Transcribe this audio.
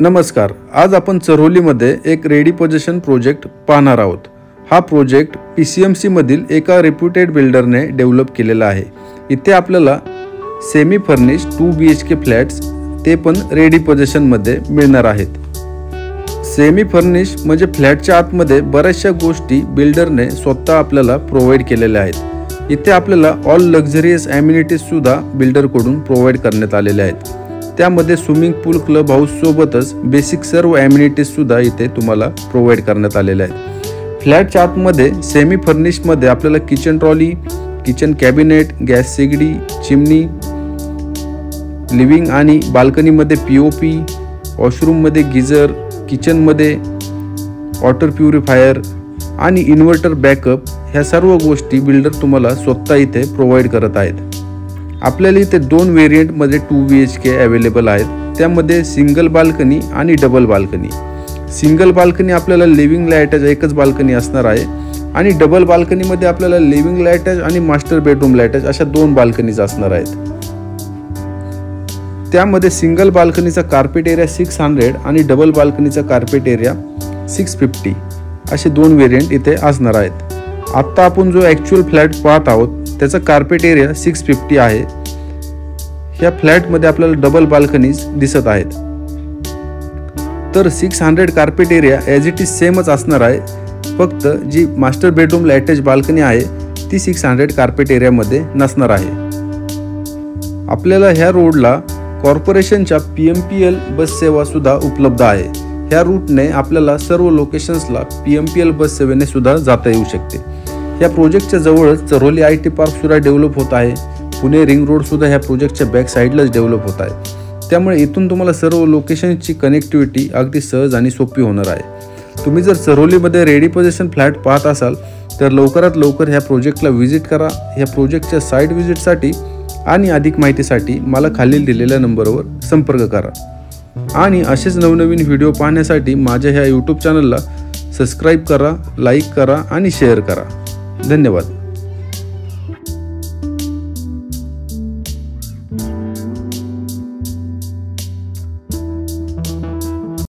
नमस्कार, आज आपण चरोलीमध्ये एक रेडी पोझिशन प्रोजेक्ट पाहणार आहोत। हा प्रोजेक्ट PCMC मधील एका रेप्युटेड बिल्डरने डेव्हलप केलेला आहे। इथे आपल्याला सेमी फर्निश्ड 2 BHK फ्लॅट्स ते पण रेडी पोझिशन मध्ये मिळणार आहेत। सेमी फर्निश्ड म्हणजे फ्लॅटच्या आतमध्ये बऱ्याचशा गोष्टी बिल्डरने स्वतः आपल्याला प्रोव्हाइड केलेल्या आहेत। इथे आपल्याला ऑल लक्झरियस ॲम्युनिटीज सुद्धा बिल्डर कडून प्रोव्हाइड करण्यात आलेल्या आहेत। त्यामध्ये स्विमिंग पूल, क्लब हाऊस सोबतच बेसिक सर्व ॲम्युनिटीज सुद्धा इथे तुम्हाला प्रोव्हाइड करण्यात आलेल्या आहेत। फ्लॅटच्या आतमध्ये सेमी फर्निश्ड मध्ये आपल्याला kitchen trolley, kitchen cabinet, gas शेगडी, चिमनी, लिव्हिंग आणि बाल्कनी मध्ये POP, वॉशरूम मध्ये गिझर, किचन मध्ये वॉटर प्युरिफायर आणि इन्व्हर्टर बॅकअप ह्या सर्व गोष्टी बिल्डर तुम्हाला स्वतः इथे प्रोव्हाइड करत आहेत। आपल्याला इथे 2 व्हेरिएंट मध्ये 2 BHK अवेलेबल आहेत। त्यामध्ये सिंगल बाल्कनी आणि डबल बाल्कनी। सिंगल बाल्कनी आपल्याला लिव्हिंगला अटॅच एकच बाल्कनी असणार आहे आणि डबल बाल्कनी मध्ये आपल्याला लिव्हिंगला अटॅच आणि मास्टर बेडरूमला अटॅच अशा 2 बाल्कनीज असणार आहेत। त्यामध्ये सिंगल बाल्कनीचा कार्पेट एरिया 600 आणि डबल बाल्कनीचा कार्पेट एरिया 650 असे 2 व्हेरिएंट इथे असणार आहेत। आता आपण जो ॲक्च्युअल फ्लॅट पाहत आहोत त्याचा कार्पेट एरिया 650 आहे। ह्या फ्लॅट मध्ये आपल्याला डबल बाल्कनीज दिसत आहेत। तर 600 carpet area as it is सेमच असणार आहे, फक्त जी मास्टर बेडरूमला अटॅच बाल्कनी आहे ती 600 कार्पेट एरिया मध्ये नसणार आहे। आपल्याला ह्या रोडला कॉर्पोरेशनच्या PMPL बस सेवा सुद्धा उपलब्ध आहे। ह्या रूटने आपल्याला सर्व लोकेशन्सला PMPL बस सेवेने सुद्धा जाता येऊ शकते। या प्रोजेक्टच्या जवळच चरोली IT पार्क सुद्धा डेव्हलप होत आहे। पुणे रिंग रोड सुद्धा ह्या प्रोजेक्टच्या बॅक साईडलाच डेव्हलप होत आहे। त्यामुळे इथून तुम्हाला सर्व लोकेशनची कनेक्टिव्हिटी अगदी सहज आणि सोपी होणार आहे। तुम्ही जर चरोलीमध्ये रेडी पोझिशन फ्लॅट पाहत असाल तर लवकरात लवकर ह्या प्रोजेक्टला व्हिजिट करा। ह्या प्रोजेक्टच्या साईट व्हिजिटसाठी आणि अधिक माहितीसाठी मला खालील दिलेल्या नंबरवर संपर्क करा आणि असेच नवनवीन व्हिडिओ पाहण्यासाठी माझ्या ह्या YouTube चॅनलला सबस्क्राईब करा, लाईक करा आणि शेअर करा। धन्यवाद।